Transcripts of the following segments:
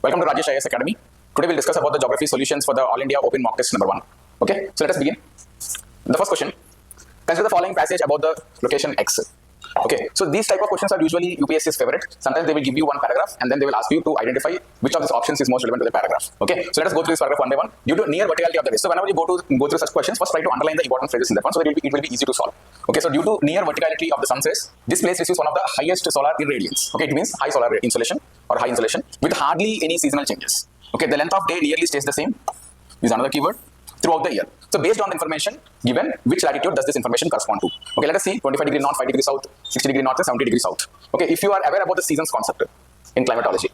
Welcome to Rajesh IAS Academy. Today we'll discuss about the geography solutions for the All India Open Mock Test number 1. Okay, so let us begin. The first question. Consider the following passage about the location X. Okay, so these type of questions are usually UPSC's favorite. Sometimes they will give you one paragraph and then they will ask you to identify which of these options is most relevant to the paragraph. Okay, so let us go through this paragraph one by one. Due to near verticality of the rays. So whenever you go through such questions, first try to underline the important phrases in that one so that it will be easy to solve. Okay, so due to near verticality of the sun's rays, this place receives one of the highest solar irradiance. Okay, it means high solar insolation or high insolation with hardly any seasonal changes. Okay, the length of day nearly stays the same. This is another keyword. Throughout the year. So based on the information given, which latitude does this information correspond to? Okay, let us see 25 degree north, 5 degree south, 60 degree north, and 70 degree south. Okay, if you are aware about the seasons concept in climatology,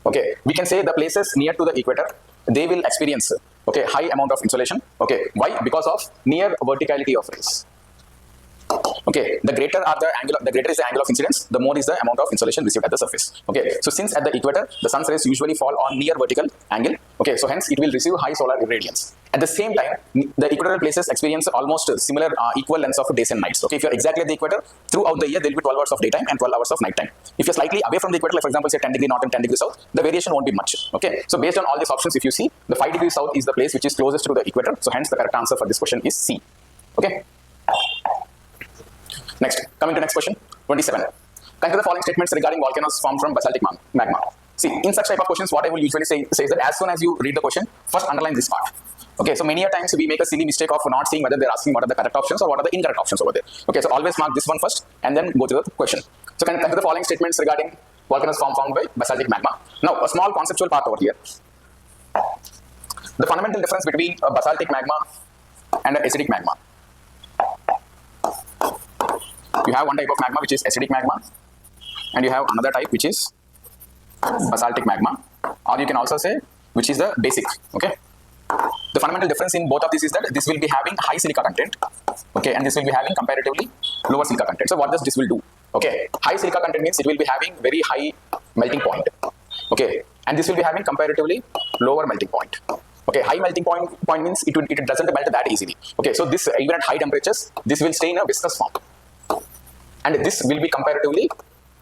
okay, we can say the places near to the equator, they will experience high amount of insolation. Okay, why? Because of near verticality of rays. Okay, the greater is the angle of incidence, the more is the amount of insolation received at the surface. Okay, so since at the equator, the sun's rays usually fall on near vertical angle, okay, so hence it will receive high solar irradiance. At the same time, the equatorial places experience almost similar equal lengths of days and nights. Okay, if you're exactly at the equator, throughout the year there will be 12 hours of daytime and 12 hours of nighttime. If you're slightly away from the equator, like for example, say 10 degree north and 10 degree south, the variation won't be much. Okay, so based on all these options, if you see, the 5 degree south is the place which is closest to the equator, so hence the correct answer for this question is C. Okay. Next, coming to next question, 27. Consider the following statements regarding volcanoes formed from basaltic magma. See, in such type of questions, what I will usually say is that as soon as you read the question, first underline this part. Okay, so many a times we make a silly mistake of not seeing whether they're asking what are the correct options or what are the incorrect options over there. Okay, so always mark this one first and then go to the question. So consider the following statements regarding volcanoes formed by basaltic magma. Now, a small conceptual part over here. The fundamental difference between a basaltic magma and an acidic magma. You have one type of magma which is acidic magma and you have another type which is basaltic magma, or you can also say which is the basic. Okay, the fundamental difference in both of these is that this will be having high silica content, okay, and this will be having comparatively lower silica content. So what does this will do? Okay, high silica content means it will be having very high melting point, okay, and this will be having comparatively lower melting point. Okay, high melting point means it doesn't melt that easily. Okay, so this even at high temperatures this will stay in a viscous form. And this will be comparatively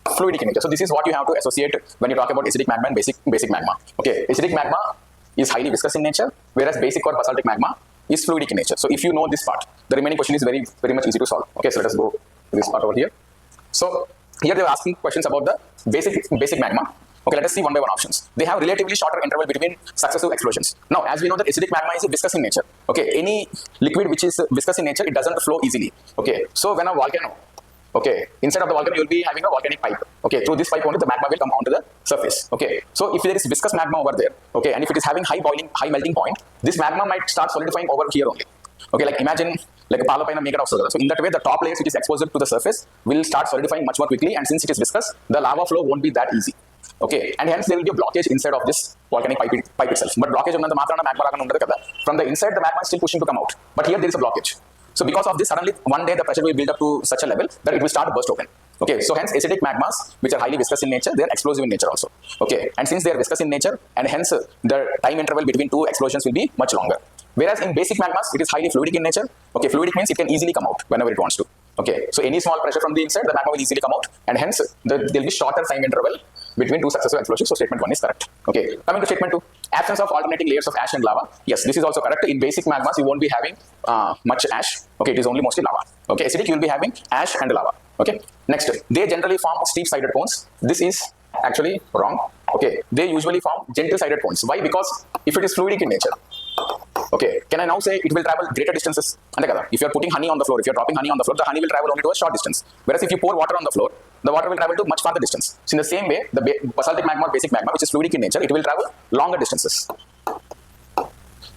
fluidic in nature. So this is what you have to associate when you talk about acidic magma and basic magma. Okay, acidic magma is highly viscous in nature, whereas basic or basaltic magma is fluidic in nature. So if you know this part, the remaining question is very much easy to solve. Okay, so let us go to this part over here. So here they are asking questions about the basic magma. Okay, let us see one by one options. They have relatively shorter interval between successive explosions. Now, as we know that acidic magma is viscous in nature. Okay, any liquid which is viscous in nature, it doesn't flow easily. Okay, so when a volcano, okay, inside of the volcano you will be having a volcanic pipe. Okay, through this pipe only the magma will come onto the surface. Okay, so if there is viscous magma over there, okay, and if it is having high melting point, this magma might start solidifying over here only. Okay, like imagine like a palapine made of soda. So in that way, the top layers which is exposed to the surface will start solidifying much more quickly, and since it is viscous, the lava flow won't be that easy. Okay, and hence there will be a blockage inside of this volcanic pipe itself. But blockage on the magma from the inside, the magma is still pushing to come out. But here there is a blockage. So because of this, suddenly one day the pressure will build up to such a level that it will start to burst open. Okay, so hence acidic magmas, which are highly viscous in nature, they are explosive in nature also. Okay, and since they are viscous in nature, and hence the time interval between two explosions will be much longer. Whereas in basic magmas, it is highly fluidic in nature. Okay, fluidic means it can easily come out whenever it wants to. Okay, so any small pressure from the inside, the magma will easily come out, and hence there will be shorter time interval between two successive explosions. So statement 1 is correct. Okay, coming to statement 2, absence of alternating layers of ash and lava. Yes, this is also correct. In basic magmas, you won't be having much ash. Okay, it is only mostly lava. Okay, acidic you will be having ash and lava. Okay, next, they generally form steep-sided cones. This is actually wrong. Okay, they usually form gentle-sided cones. Why? Because if it is fluidic in nature, okay, can I now say it will travel greater distances? If you are putting honey on the floor, if you are dropping honey on the floor, the honey will travel only to a short distance. Whereas if you pour water on the floor, the water will travel to much farther distance. So in the same way, the basaltic magma or basic magma, which is fluidic in nature, it will travel longer distances.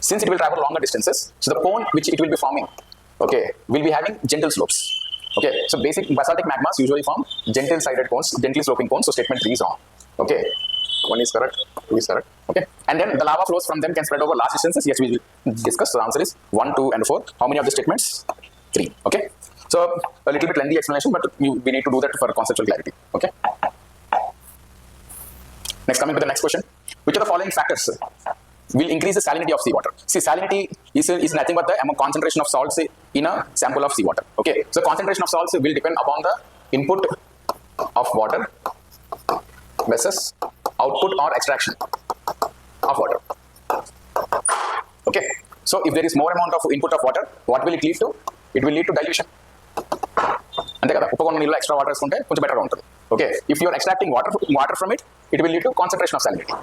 Since it will travel longer distances, so the cone which it will be forming, okay, will be having gentle slopes. Okay, so basic basaltic magmas usually form gentle-sided cones, gently sloping cones. So statement 3 is wrong. Okay, 1 is correct, 2 is correct. Okay, and then the lava flows from them can spread over large distances. Yes, we will discuss. So the answer is 1, 2, and 4. How many of the statements? 3. Okay, so a little bit lengthy explanation, but we need to do that for conceptual clarity. Okay. Next, coming to the next question. Which of the following factors will increase the salinity of seawater? See, salinity is nothing but the concentration of salts in a sample of seawater. Okay, so concentration of salts will depend upon the input of water versus output or extraction. of water. Okay, so if there is more amount of input of water, what will it lead to? It will lead to dilution. అంతే కదా, ఉప్పకొండ నీళ్ళు extra water వేసుకుంటే కొంచెం బెటర్గా ఉంటుంది. Okay, if you're extracting water from it, it will lead to concentration of salinity.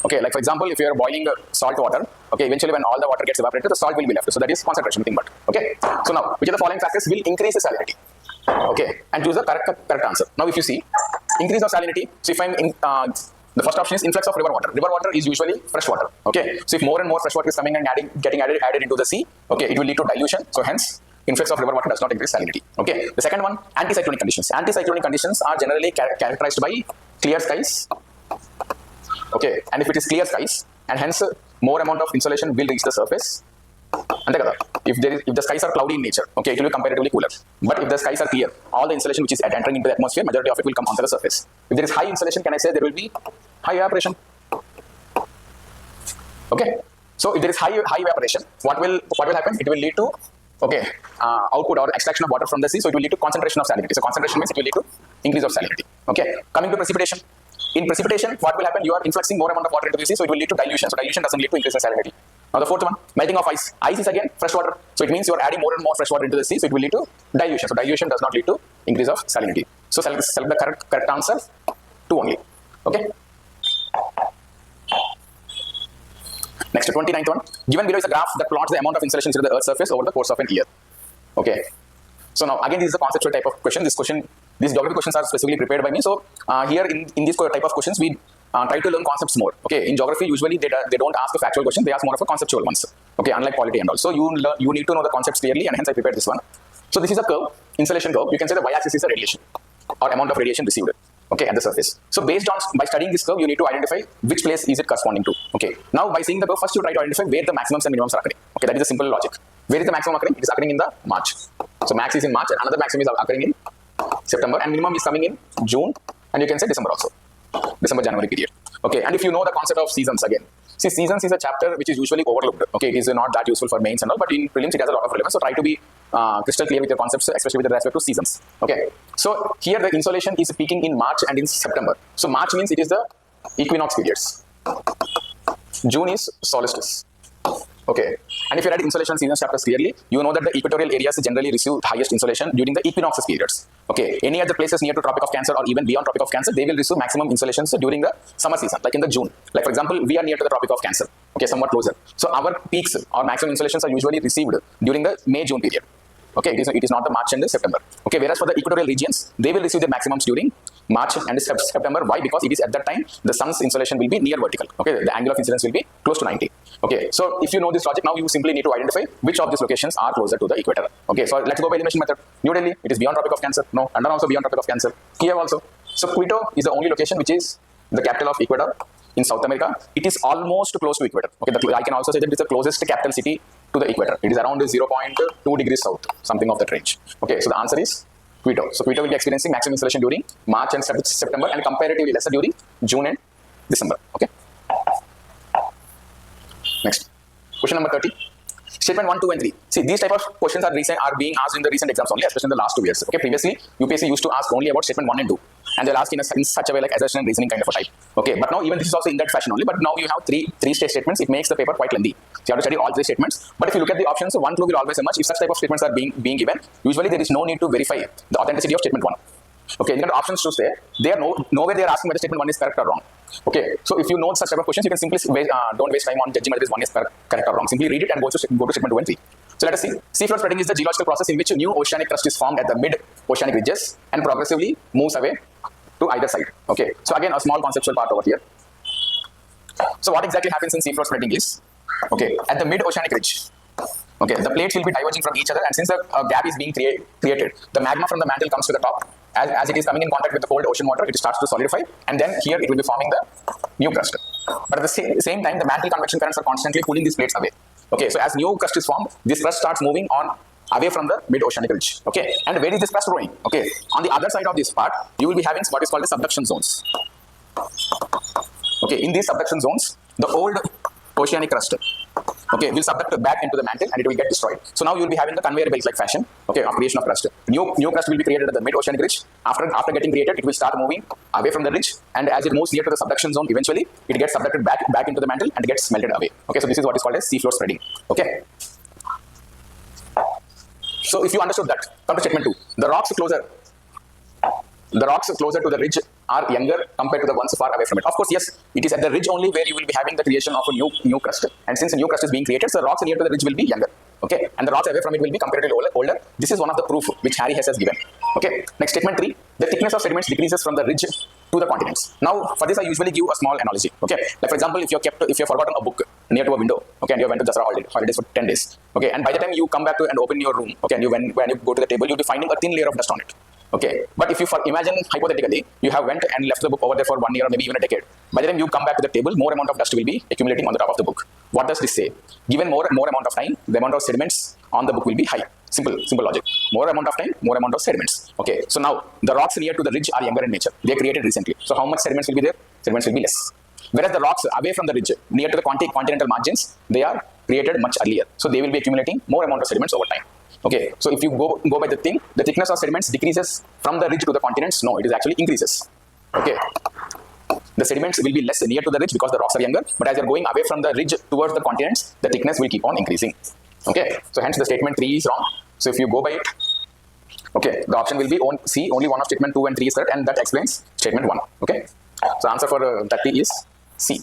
Okay, like for example, if you are boiling salt water, okay, eventually when all the water gets evaporated, the salt will be left. So that is concentration, nothing but. Okay, so now which of the following factors will increase the salinity? Okay, and choose the correct answer. Now if you see increase of salinity, so if I'm in the first option is influx of river water. River water is usually fresh water. Okay, so if more and more fresh water is coming and getting added into the sea, okay, it will lead to dilution. So hence influx of river water does not increase salinity. Okay, the second one, anticyclonic conditions. Anticyclonic conditions are generally characterized by clear skies. Okay, and if it is clear skies and hence more amount of insolation will reach the surface. Ante kada, if the skies are cloudy in nature, okay, it will be comparatively cooler. But if the skies are clear, all the insolation which is entering into the atmosphere, majority of it will come onto the surface. If there is high insolation, can I say there will be high evaporation? Okay, so if there is high evaporation, what will happen? It will lead to output or extraction of water from the sea, so it will lead to concentration of salinity. So concentration means it will lead to increase of salinity. Okay, coming to precipitation. In precipitation, what will happen? You are influxing more amount of water into the sea, so it will lead to dilution. So dilution doesn't lead to increase in salinity. Now the fourth one, melting of ice. Ice is again fresh water, so it means you are adding more and more fresh water into the sea, so it will lead to dilution. So dilution does not lead to increase of salinity. So select the correct answer, 2 only. Okay. Next, 29th one. Given below is a graph that plots the amount of insolation into the Earth's surface over the course of an year. Okay. So now again, this is a conceptual type of question. These geography questions are specifically prepared by me. So here in this type of questions, we try to learn concepts more. Okay, in geography usually they don't ask a factual question; they ask more of a conceptual ones. Okay, unlike polity and all. So you need to know the concepts clearly, and hence I prepared this one. So this is a curve, insolation curve. You can say the y-axis is the radiation or amount of radiation received. Okay, at the surface. So based on by studying this curve, you need to identify which place is it corresponding to. Okay, now by seeing the curve, first you try to identify where the maximums and minimums are occurring. Okay, that is a simple logic. Where is the maximum occurring? It is occurring in the March. So max is in March, and another maximum is occurring in September, and minimum is coming in June, and you can say December also. December-January period. Okay, and if you know the concept of seasons again. See, seasons is a chapter which is usually overlooked. Okay, it is not that useful for mains and all, but in prelims it has a lot of relevance. So try to be crystal clear with your concepts, especially with respect to seasons. Okay, so here the insolation is peaking in March and in September. So March means it is the equinox periods. June is solstice. Okay, and if you read insolation seasons chapters clearly, you know that the equatorial areas generally receive highest insolation during the equinoxes periods. Okay, any other places near to Tropic of Cancer or even beyond Tropic of Cancer, they will receive maximum insolations during the summer season, like in the June. Like for example, we are near to the Tropic of Cancer. Okay, somewhat closer. So our peaks or maximum insolations are usually received during the May-June period. Okay, it is not the March and the September. Okay, whereas for the equatorial regions, they will receive the maximums during March and September. Why? Because it is at that time the sun's insolation will be near vertical. Okay, the angle of incidence will be close to 90. Okay, so if you know this logic, now you simply need to identify which of these locations are closer to the equator. Okay, so let's go by elimination method. New Delhi, it is beyond Tropic of Cancer. No, London also beyond Tropic of Cancer. Kiev also. So Quito is the only location which is the capital of Ecuador in South America. It is almost close to equator. Okay, I can also say that it is the closest capital city to the equator. It is around 0.2 degrees south, something of that range. Okay, so the answer is Quito. So Quito will be experiencing maximum insolation during March and September, and comparatively lesser during June and December. Okay. Next, question number 30. Statement 1, 2, and 3. See, these type of questions are being asked in the recent exams only, especially in the last 2 years. Okay, previously UPSC used to ask only about statement 1 and 2, and they'll ask in such a way like assertion and reasoning kind of a type. Okay, but now even this is also in that fashion only. But now you have three state statements. It makes the paper quite lengthy. So you have to study all 3 statements. But if you look at the options, 1 clue will always emerge. If such type of statements are being given, usually there is no need to verify the authenticity of statement 1. Okay, you got options to say. They are nowhere they are asking whether statement 1 is correct or wrong. Okay, so if you know such type of questions, you can simply don't waste time on judging whether this 1 is correct or wrong. Simply read it and go to statement 2 and 3. So let us see. Seafloor spreading is the geological process in which new oceanic crust is formed at the mid-oceanic ridges and progressively moves away to either side. Okay, so again a small conceptual part over here. So what exactly happens in seafloor spreading is, okay, at the mid-oceanic ridge, okay, the plates will be diverging from each other, and since a gap is being created, the magma from the mantle comes to the top. As it is coming in contact with the cold ocean water, it starts to solidify, and then here it will be forming the new crust. But at the same time, the mantle convection currents are constantly pulling these plates away. Okay, so as new crust is formed, this crust starts moving on away from the mid-oceanic ridge. Okay, and where is this crust growing? Okay, on the other side of this part, you will be having what is called the subduction zones. Okay, in these subduction zones, the old oceanic crust, okay, will subduct back into the mantle and it will get destroyed. So now you will be having the conveyor belt like fashion, okay, of creation of crust. New crust will be created at the mid-oceanic ridge. After getting created, it will start moving away from the ridge, and as it moves near to the subduction zone, eventually it gets subducted back into the mantle and gets melted away. Okay, so this is what is called as seafloor spreading. Okay. So if you understood that, come to statement 2. The rocks closer to the ridge are younger compared to the ones far away from it. Of course, yes, it is at the ridge only where you will be having the creation of a new crust. And since a new crust is being created, so the rocks near to the ridge will be younger. Okay, and the rocks away from it will be comparatively older. This is one of the proof which Harry Hess has given. Okay, next statement 3. The thickness of sediments decreases from the ridge to the continents. Now, for this I usually give a small analogy. Okay, like for example, if you've forgotten a book near to a window, okay, and you went to Dasara holidays for 10 days, okay, and by the time you come back to and open your room, okay, and when you go to the table, you'll be finding a thin layer of dust on it. Okay, but if you imagine hypothetically, you have went and left the book over there for 1 year or maybe even a decade. By the time you come back to the table, more amount of dust will be accumulating on the top of the book. What does this say? Given more amount of time, the amount of sediments on the book will be high. Simple logic. More amount of time, more amount of sediments. Okay, so now the rocks near to the ridge are younger in nature. They are created recently. So how much sediments will be there? Sediments will be less. Whereas the rocks away from the ridge, near to the continental margins, they are created much earlier. So they will be accumulating more amount of sediments over time. Okay, so if you go by the thing, the thickness of sediments decreases from the ridge to the continents. No, it is actually increases. Okay, the sediments will be less near to the ridge because the rocks are younger, but as you are going away from the ridge towards the continents, the thickness will keep on increasing. Okay, so hence the statement 3 is wrong. So if you go by it, okay, the option will be C, only one of statement 2 and 3 is correct, and that explains statement 1. Okay, so answer for that is C.